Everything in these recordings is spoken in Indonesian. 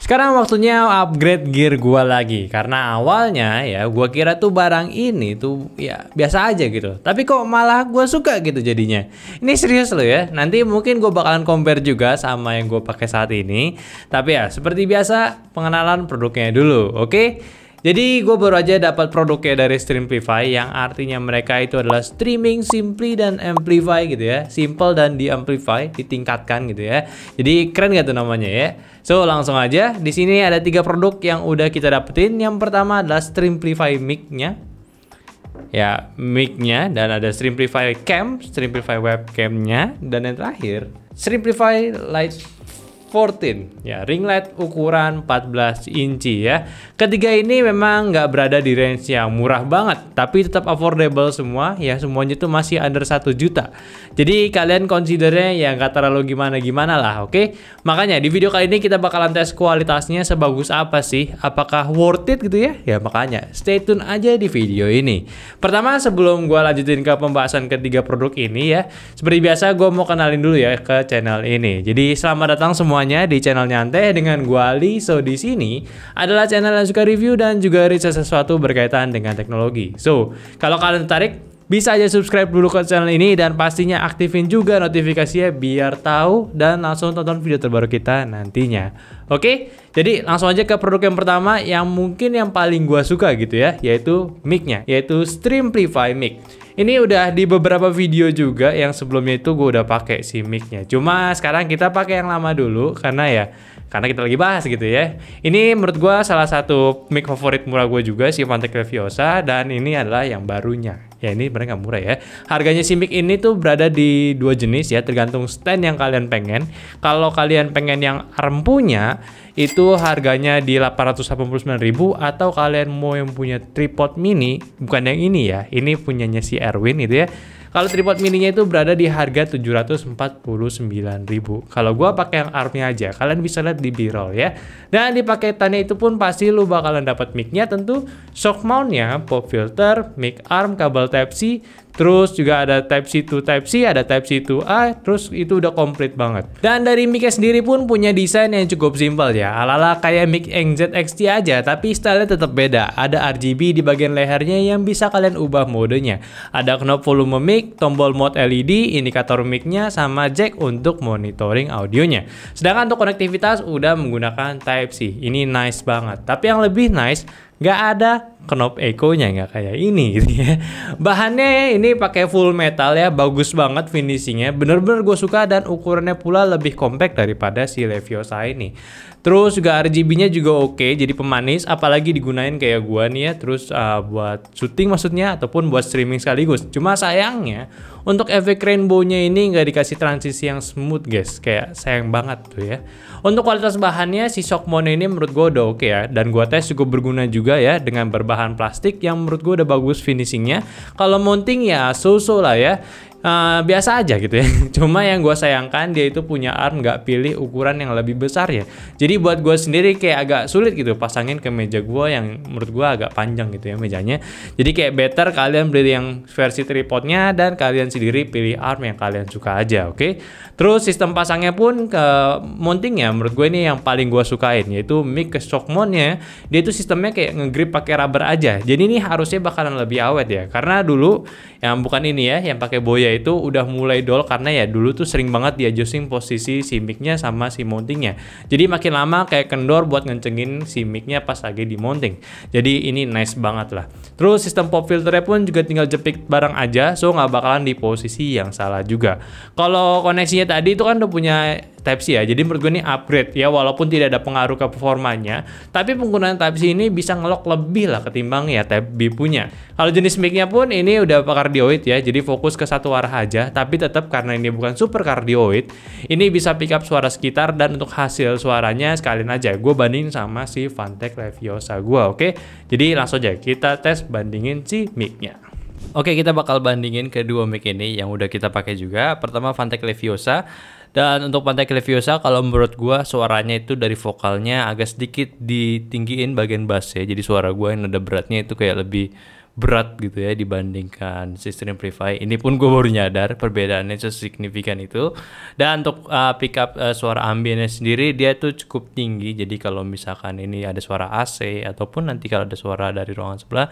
Sekarang waktunya upgrade gear gua lagi. Karena awalnya ya gua kira tuh barang ini tuh ya biasa aja gitu. Tapi kok malah gua suka gitu jadinya. Ini serius loh ya. Nanti mungkin gua bakalan compare juga sama yang gua pakai saat ini. Tapi ya seperti biasa pengenalan produknya dulu, oke? Jadi gue baru aja dapat produknya dari Streamplify yang artinya mereka itu adalah streaming simply dan amplify gitu ya. Simple dan di amplify, ditingkatkan gitu ya. Jadi keren gak tuh namanya ya. So langsung aja, di sini ada 3 produk yang udah kita dapetin. Yang pertama adalah Streamplify mic-nya. Ya, mic-nya, dan ada Streamplify cam, Streamplify webcam-nya, dan yang terakhir Streamplify Light 14 ya, ring light ukuran 14 inci ya. Ketiga ini memang nggak berada di range yang murah banget, tapi tetap affordable semua ya, semuanya itu masih under 1 juta. Jadi kalian considernya ya nggak terlalu gimana-gimana lah, oke? Makanya di video kali ini kita bakalan tes kualitasnya sebagus apa sih, apakah worth it gitu ya? Ya makanya stay tune aja di video ini. Pertama sebelum gua lanjutin ke pembahasan ketiga produk ini ya, seperti biasa gua mau kenalin dulu ya ke channel ini. Jadi selamat datang semuanya di channel Nyantai dengan gua Ali. So di sini adalah channel yang suka review dan juga riset sesuatu berkaitan dengan teknologi. So kalau kalian tertarik bisa aja subscribe dulu ke channel ini dan pastinya aktifin juga notifikasinya biar tahu dan langsung tonton video terbaru kita nantinya. Oke, jadi langsung aja ke produk yang pertama yang mungkin yang paling gua suka gitu ya, yaitu mic-nya, yaitu Streamplify mic. Ini udah di beberapa video juga yang sebelumnya itu gue udah pakai si mic-nya. Cuma sekarang kita pakai yang lama dulu karena kita lagi bahas gitu ya. Ini menurut gue salah satu mic favorit murah gue juga, si Fantech Leviosa, dan ini adalah yang barunya. Ya ini sebenarnya nggak murah ya. Harganya si mic ini tuh berada di 2 jenis ya, tergantung stand yang kalian pengen. Kalau kalian pengen yang ARM punya, itu harganya di 889.000, atau kalian mau yang punya tripod mini, bukan yang ini ya, ini punyanya si Erwin gitu ya. Kalau tripod mininya itu berada di harga 749.000. Kalau gua pakai yang ARM-nya aja, kalian bisa lihat di B-roll ya. Dan di paketannya itu pun pasti lu bakalan dapat mic-nya, tentu shock mount-nya, pop filter, mic arm, kabel Type-C, terus juga ada Type-C to Type-C, ada Type-C to A, terus itu udah komplit banget. Dan dari mic-nya sendiri pun punya desain yang cukup simpel ya, ala-ala kayak mic NZXT aja, tapi style-nya tetap beda. Ada RGB di bagian lehernya yang bisa kalian ubah modenya. Ada knob volume mic, tombol mode LED, indikator mic-nya, sama jack untuk monitoring audionya. Sedangkan untuk konektivitas udah menggunakan Type-C. Ini nice banget. Tapi yang lebih nice, nggak ada knob echo-nya, nggak kayak ini gitu ya. Bahannya ini pakai full metal ya, bagus banget finishingnya, bener-bener gue suka, dan ukurannya pula lebih compact daripada si Leviosa ini. Terus juga RGB-nya juga oke, jadi pemanis, apalagi digunain kayak gua nih ya, terus buat syuting maksudnya, ataupun buat streaming sekaligus. Cuma sayangnya untuk efek rainbow-nya ini nggak dikasih transisi yang smooth guys, kayak sayang banget tuh ya. Untuk kualitas bahannya si shock mount ini menurut gua udah oke ya, dan gua tes cukup berguna juga ya, dengan berbahan plastik yang menurut gua udah bagus finishingnya. Kalau mounting ya so-so lah ya. Biasa aja gitu ya. Cuma yang gue sayangkan dia itu punya arm nggak pilih ukuran yang lebih besar ya. Jadi buat gue sendiri kayak agak sulit gitu pasangin ke meja gue yang menurut gue agak panjang gitu ya mejanya. Jadi kayak better kalian beli yang versi tripodnya dan kalian sendiri pilih arm yang kalian suka aja, oke? Terus sistem pasangnya pun ke mountingnya menurut gue ini yang paling gue sukain, yaitu mic ke shock mount-nya. Dia itu sistemnya kayak ngegrip pakai rubber aja. Jadi ini harusnya bakalan lebih awet ya. Karena dulu yang bukan ini ya, yang pakai boya itu udah mulai dol karena ya dulu tuh sering banget di adjusting posisi si mic-nya sama si mountingnya. Jadi makin lama kayak kendor buat ngencengin si mic-nya pas lagi di mounting. Jadi ini nice banget lah. Terus sistem pop filternya pun juga tinggal jepit bareng aja, so nggak bakalan di posisi yang salah juga. Kalau koneksinya tadi itu kan udah punya Type-C ya, jadi menurut gue ini upgrade ya, walaupun tidak ada pengaruh ke performanya, tapi penggunaan Type-C ini bisa ngelok lebih lah ketimbang ya Type-B punya. Kalau jenis mic-nya pun ini udah cardioid ya, jadi fokus ke satu arah aja, tapi tetap karena ini bukan super cardioid, ini bisa pick up suara sekitar, dan untuk hasil suaranya sekalian aja gue bandingin sama si Fantech Leviosa gue, oke? Jadi langsung aja kita tes bandingin si mic-nya. Oke, kita bakal bandingin kedua mic ini yang udah kita pakai juga. Pertama Fantech Leviosa. Dan untuk Fantech Leviosa kalau menurut gua suaranya itu dari vokalnya agak sedikit ditinggiin bagian bass ya. Jadi suara gua yang nada beratnya itu kayak lebih berat gitu ya dibandingkan si Streamplify. Ini pun gue baru nyadar perbedaannya sesignifikan itu. Dan untuk pick up suara ambiennya sendiri dia tuh cukup tinggi. Jadi kalau misalkan ini ada suara AC ataupun nanti kalau ada suara dari ruangan sebelah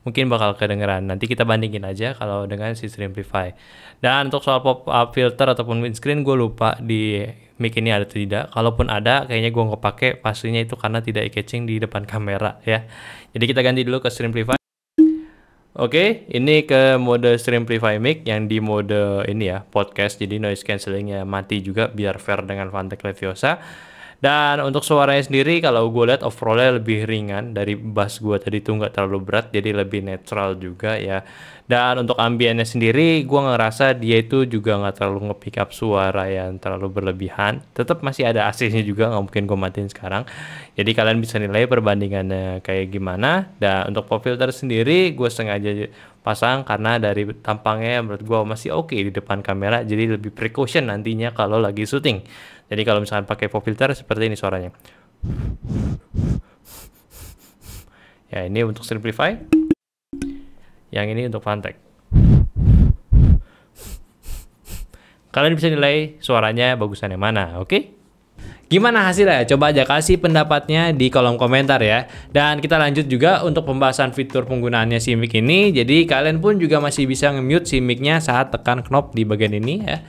mungkin bakal kedengeran. Nanti kita bandingin aja kalau dengan si Streamplify. Dan untuk soal pop up filter ataupun windscreen gue lupa di mic ini ada atau tidak. Kalaupun ada kayaknya gue nggak pakai, pastinya itu karena tidak eye-catching di depan kamera ya. Jadi kita ganti dulu ke Streamplify. Oke, ini ke mode Streamplify mic yang di mode ini ya, podcast, jadi noise cancellingnya mati juga biar fair dengan Phanteks Leviosa. Dan untuk suaranya sendiri kalau gue lihat overallnya lebih ringan dari bass gue tadi tuh nggak terlalu berat, jadi lebih netral juga ya. Dan untuk ambiennya sendiri gue ngerasa dia itu juga nggak terlalu nge-pick up suara yang terlalu berlebihan. Tetap masih ada AC-nya juga, nggak mungkin gue matiin sekarang. Jadi kalian bisa nilai perbandingannya kayak gimana. Dan untuk pop filter sendiri gue sengaja pasang karena dari tampangnya menurut gue masih oke di depan kamera, jadi lebih precaution nantinya kalau lagi syuting. Jadi kalau misalkan pakai pop filter seperti ini suaranya. Ya ini untuk Streamplify. Yang ini untuk Phanteks. Kalian bisa nilai suaranya bagusan yang mana, oke? Gimana hasilnya? Coba aja kasih pendapatnya di kolom komentar ya. Dan kita lanjut juga untuk pembahasan fitur penggunaannya si mic ini. Jadi kalian pun juga masih bisa nge-mute si mic-nya saat tekan knob di bagian ini ya.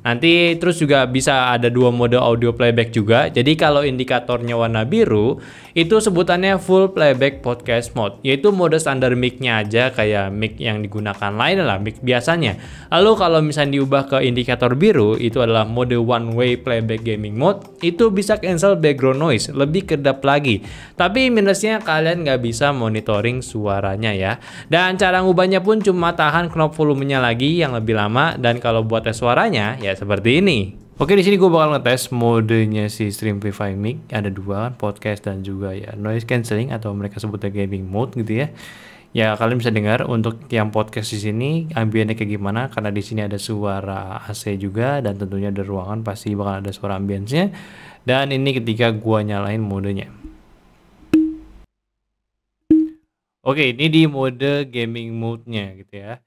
Nanti terus juga bisa ada dua mode audio playback juga. Jadi kalau indikatornya warna biru, itu sebutannya full playback podcast mode, yaitu mode standar mic-nya aja kayak mic yang digunakan lain lah, mic biasanya. Lalu kalau misalnya diubah ke indikator biru, itu adalah mode one way playback gaming mode, itu bisa cancel background noise, lebih kedap lagi. Tapi minusnya kalian nggak bisa monitoring suaranya ya. Dan cara ngubahnya pun cuma tahan knob volumenya lagi yang lebih lama, dan kalau buat tes suaranya ya seperti ini. Oke, di sini gue bakal ngetes modenya si Streamplify mic. Ada dua, podcast dan juga ya noise cancelling atau mereka sebutnya gaming mode gitu ya. Ya kalian bisa dengar untuk yang podcast di sini ambiennya kayak gimana, karena di sini ada suara AC juga dan tentunya ada ruangan pasti bakal ada suara ambience-nya. Dan ini ketika gua nyalain modenya. Oke, ini di mode gaming mode-nya gitu ya.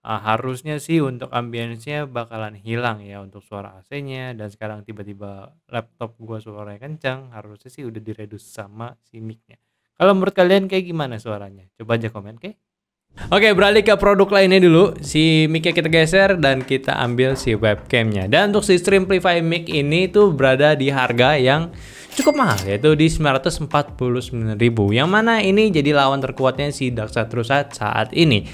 Harusnya sih untuk ambience-nya bakalan hilang ya untuk suara AC-nya, dan sekarang tiba-tiba laptop gua suaranya kencang, harusnya sih udah direduce sama si mic-nya. Kalau menurut kalian kayak gimana suaranya? Coba aja komen, oke? Oke, beralih ke produk lainnya dulu. Si mic-nya kita geser dan kita ambil si webcam-nya. Dan untuk si Streamplify mic ini tuh berada di harga yang cukup mahal, yaitu di 949.000. Yang mana ini jadi lawan terkuatnya si Daxa Trusa saat ini.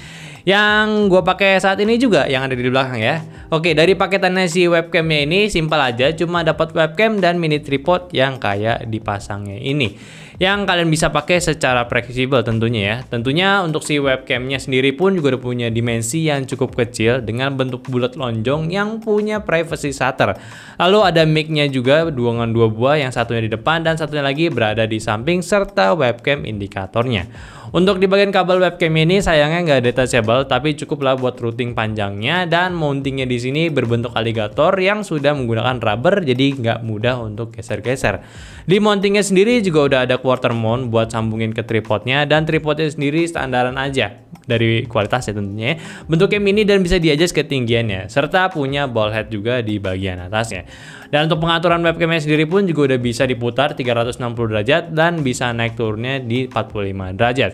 Yang gue pakai saat ini juga yang ada di belakang ya. Oke, dari paketannya si webcamnya ini simpel aja, cuma dapat webcam dan mini tripod yang kayak dipasangnya ini, yang kalian bisa pakai secara fleksibel tentunya ya. Tentunya untuk si webcamnya sendiri pun juga udah punya dimensi yang cukup kecil dengan bentuk bulat lonjong yang punya privacy shutter. Lalu ada mic-nya juga dengan dua buah, yang satunya di depan dan satunya lagi berada di samping serta webcam indikatornya. Untuk di bagian kabel webcam ini sayangnya nggak detachable, tapi cukuplah buat routing panjangnya, dan mountingnya di sini berbentuk aligator yang sudah menggunakan rubber, jadi nggak mudah untuk geser-geser. Di mountingnya sendiri juga udah ada quarter mount buat sambungin ke tripodnya, dan tripodnya sendiri standaran aja dari kualitasnya tentunya. Bentuknya mini dan bisa di-adjust ketinggiannya, serta punya ball head juga di bagian atasnya. Dan untuk pengaturan webcamnya sendiri pun juga udah bisa diputar 360 derajat dan bisa naik turunnya di 45 derajat.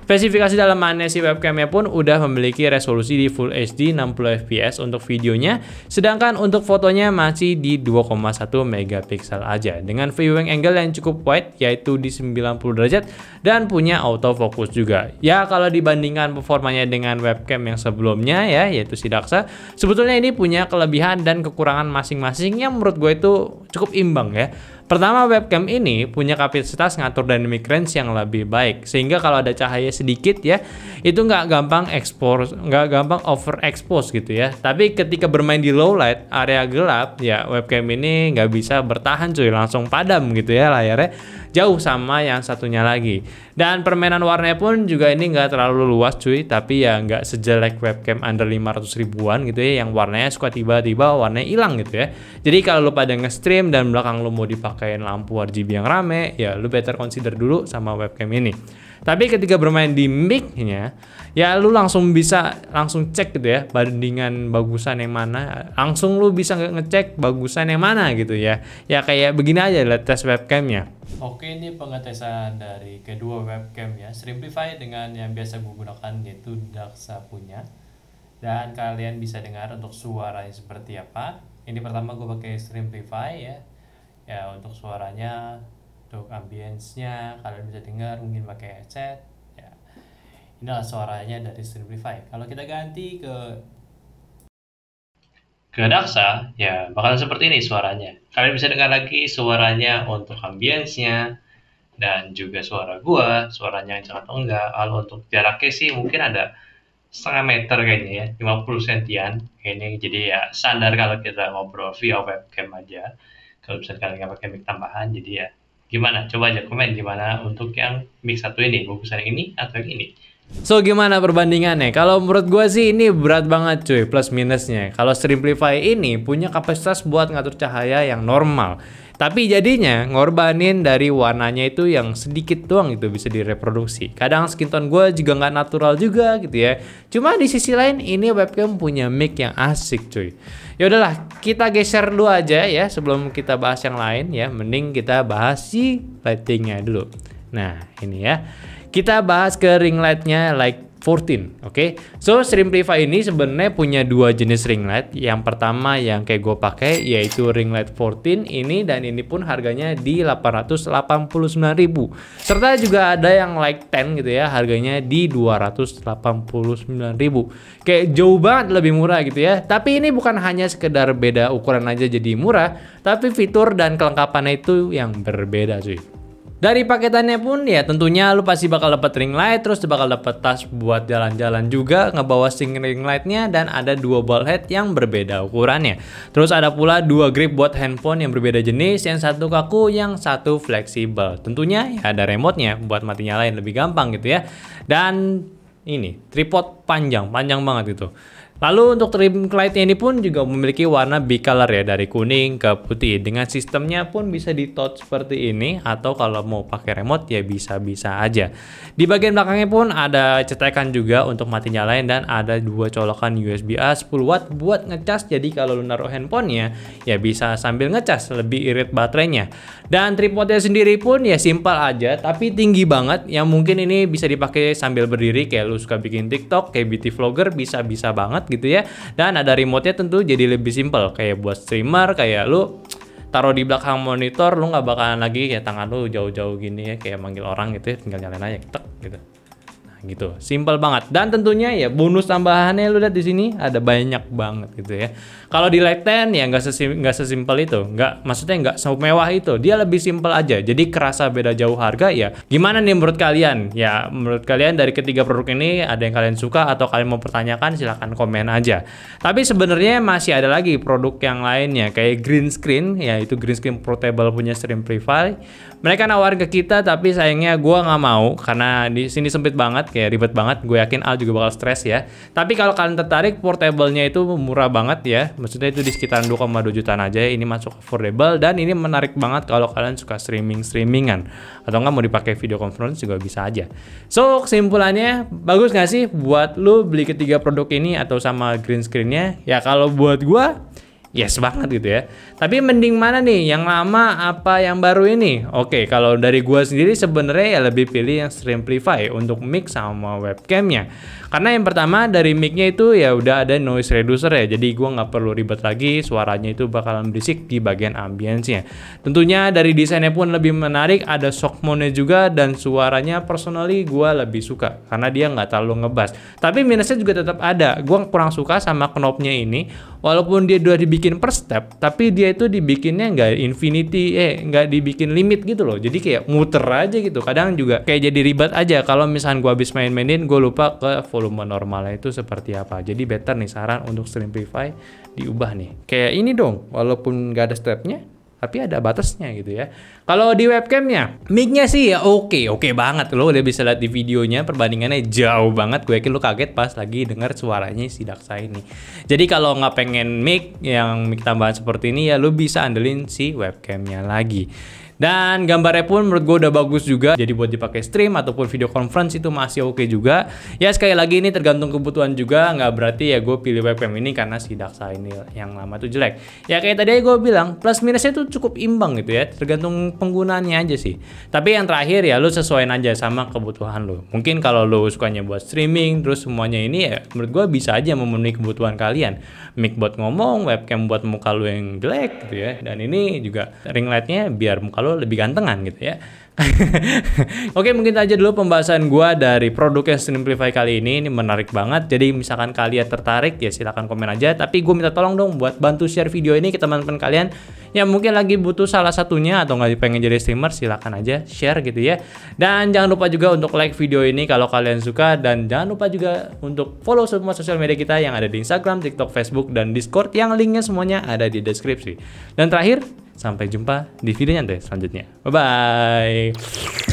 Spesifikasi dalamannya si webcamnya pun udah memiliki resolusi di Full HD 60 fps untuk videonya, sedangkan untuk fotonya masih di 2,1 megapiksel aja dengan viewing angle yang cukup wide, yaitu di 90 derajat dan punya autofocus juga. Ya kalau dibandingkan performanya dengan webcam yang sebelumnya ya, yaitu si Daxa, sebetulnya ini punya kelebihan dan kekurangan masing-masing yang menurut gue itu cukup imbang ya. Pertama, webcam ini punya kapasitas ngatur dynamic range yang lebih baik, sehingga kalau ada cahaya sedikit ya, itu nggak gampang overexpose gitu ya. Tapi ketika bermain di low light, area gelap, ya webcam ini nggak bisa bertahan cuy, langsung padam gitu ya layarnya, jauh sama yang satunya lagi. Dan permainan warnanya pun juga ini nggak terlalu luas cuy, tapi ya nggak sejelek webcam under 500 ribuan gitu ya, yang warnanya suka tiba-tiba warnanya hilang gitu ya. Jadi kalau lu pada nge-stream dan belakang lu mau dipakai lampu RGB yang rame, ya lu better consider dulu sama webcam ini. Tapi ketika bermain di mic-nya, ya lu langsung bisa langsung cek gitu ya, bandingan bagusan yang mana. Langsung lu bisa ngecek bagusan yang mana gitu ya. Ya kayak begini aja lah tes webcamnya. Oke, ini pengetesan dari kedua webcam ya. Streamlify dengan yang biasa gue gunakan yaitu Daxa punya. Dan kalian bisa dengar untuk suaranya seperti apa. Ini pertama gue pakai Streamlify ya. Ya untuk suaranya, untuk ambience-nya kalian bisa dengar mungkin pakai headset. Ya. Inilah suaranya dari Streamlify. Kalau kita ganti ke Daxa, ya bakalan seperti ini suaranya. Kalian bisa dengar lagi suaranya untuk ambience-nya dan juga suara gua, suaranya kencang atau enggak. Kalau untuk jaraknya sih mungkin ada setengah meter kayaknya ya, 50 sentian kayaknya. Jadi ya standar kalau kita ngobrol via webcam aja. Kalau misalnya kalian nggak pakai mic tambahan, jadi ya gimana? Coba aja komen gimana untuk yang mic satu ini, bagusan yang ini atau yang ini. So gimana perbandingannya? Kalau menurut gue sih ini berat banget cuy, plus minusnya. Kalau Streamlify ini punya kapasitas buat ngatur cahaya yang normal. Tapi jadinya ngorbanin dari warnanya itu yang sedikit doang itu bisa direproduksi. Kadang skin tone gue juga nggak natural juga gitu ya. Cuma di sisi lain ini webcam punya mic yang asik cuy. Ya udahlah, kita geser dulu aja ya sebelum kita bahas yang lain ya. Mending kita bahas si lightingnya dulu. Nah ini ya. Kita bahas ke ring lightnya Light 14, oke? So Streamlify ini sebenarnya punya dua jenis ring light. Yang pertama yang kayak gue pakai yaitu ring light 14 ini, dan ini pun harganya di 889.000. Serta juga ada yang Light 10 gitu ya, harganya di 289.000. Kayak jauh banget lebih murah gitu ya. Tapi ini bukan hanya sekedar beda ukuran aja jadi murah, tapi fitur dan kelengkapannya itu yang berbeda cuy. Dari paketannya pun ya tentunya lu pasti bakal dapat ring light, terus bakal dapat tas buat jalan-jalan juga ngebawa ring lightnya, dan ada dua ball head yang berbeda ukurannya. Terus ada pula dua grip buat handphone yang berbeda jenis, yang satu kaku, yang satu fleksibel. Tentunya ya ada remote-nya buat mati nyalain lebih gampang gitu ya. Dan ini tripod panjang banget gitu. Lalu untuk ring lightnya ini pun juga memiliki warna bicolor ya, dari kuning ke putih. Dengan sistemnya pun bisa di touch seperti ini, atau kalau mau pakai remote ya bisa-bisa aja. Di bagian belakangnya pun ada cetekan juga untuk mati nyalain, dan ada dua colokan USB-A 10 watt buat ngecas. Jadi kalau lu naruh handphonenya ya bisa sambil ngecas, lebih irit baterainya. Dan tripodnya sendiri pun ya simpel aja tapi tinggi banget, yang mungkin ini bisa dipakai sambil berdiri kayak lu suka bikin TikTok, kayak beauty vlogger, bisa-bisa banget gitu ya. Dan ada remote-nya tentu jadi lebih simpel, kayak buat streamer, kayak lu taruh di belakang monitor, lu nggak bakalan lagi ya tangan lu jauh-jauh gini ya kayak manggil orang gitu ya, tinggal nyalain aja tek gitu. Nah gitu, simpel banget. Dan tentunya ya bonus tambahannya lu lihat di sini ada banyak banget gitu ya. Kalau di Light 10 ya nggak sesimpel itu, maksudnya nggak semewah itu, dia lebih simpel aja. Jadi kerasa beda jauh harga ya. Gimana nih menurut kalian? Ya menurut kalian dari ketiga produk ini ada yang kalian suka atau kalian mau pertanyakan, silahkan komen aja. Tapi sebenarnya masih ada lagi produk yang lainnya kayak green screen, ya itu green screen portable punya Streamlify. Mereka nawarin ke kita tapi sayangnya gue nggak mau karena di sini sempit banget, kayak ribet banget. Gue yakin Al juga bakal stres ya. Tapi kalau kalian tertarik, portable-nya itu murah banget ya. Maksudnya itu di sekitaran 2,2 jutaan aja. Ini masuk affordable dan ini menarik banget kalau kalian suka streamingan atau nggak mau dipakai video conference juga bisa aja. So kesimpulannya, bagus nggak sih buat lu beli ketiga produk ini atau sama green screen-nya? Ya kalau buat gua yes banget gitu ya. Tapi mending mana nih? Yang lama apa yang baru ini? Oke, kalau dari gua sendiri sebenarnya ya lebih pilih yang Streamlify untuk mic sama webcamnya. Karena yang pertama dari mic-nya itu ya udah ada noise reducer ya. Jadi gua nggak perlu ribet lagi, suaranya itu bakalan berisik di bagian ambience-nya. Tentunya dari desainnya pun lebih menarik, ada shock mode-nya juga, dan suaranya personally gua lebih suka karena dia nggak terlalu ngebas. Tapi minusnya juga tetap ada. Gua kurang suka sama knob-nya ini. Walaupun dia udah dibikin per step, tapi dia itu dibikinnya nggak infinity, nggak dibikin limit gitu loh. Jadi kayak muter aja gitu. Kadang juga kayak jadi ribet aja. Kalau misalnya gua habis main-mainin, gue lupa ke volume normalnya itu seperti apa. Jadi better nih saran untuk Streamlify diubah nih. Kayak ini dong, walaupun nggak ada stepnya, tapi ada batasnya gitu ya. Kalau di webcamnya, mic-nya sih ya oke banget. Lo udah bisa lihat di videonya, perbandingannya jauh banget. Gue yakin lo kaget pas lagi denger suaranya si Daxa ini. Jadi kalau nggak pengen mic yang mic tambahan seperti ini ya lo bisa andelin si webcamnya lagi. Dan gambarnya pun menurut gue udah bagus juga, jadi buat dipakai stream ataupun video conference itu masih oke juga. Ya sekali lagi ini tergantung kebutuhan juga, nggak berarti ya gue pilih webcam ini karena si Daxa ini yang lama tuh jelek. Ya kayak tadi gue bilang, plus minusnya tuh cukup imbang gitu ya, tergantung penggunaannya aja sih. Tapi yang terakhir ya lu sesuaiin aja sama kebutuhan lu. Mungkin kalau lu sukanya buat streaming, terus semuanya ini ya menurut gue bisa aja memenuhi kebutuhan kalian. Mic buat ngomong, webcam buat muka lu yang jelek gitu ya. Dan ini juga ring lightnya biar muka lu lebih gantengan gitu ya. Oke, mungkin aja dulu pembahasan gua dari produk yang Streamplify kali ini menarik banget. Jadi misalkan kalian tertarik ya silahkan komen aja. Tapi gue minta tolong dong buat bantu share video ini ke teman-teman kalian yang mungkin lagi butuh salah satunya atau nggak pengen jadi streamer, silahkan aja share gitu ya. Dan jangan lupa juga untuk like video ini kalau kalian suka, dan jangan lupa juga untuk follow semua sosial media kita yang ada di Instagram, TikTok, Facebook, dan Discord yang linknya semuanya ada di deskripsi. Dan terakhir, sampai jumpa di video nyantai selanjutnya. Bye-bye.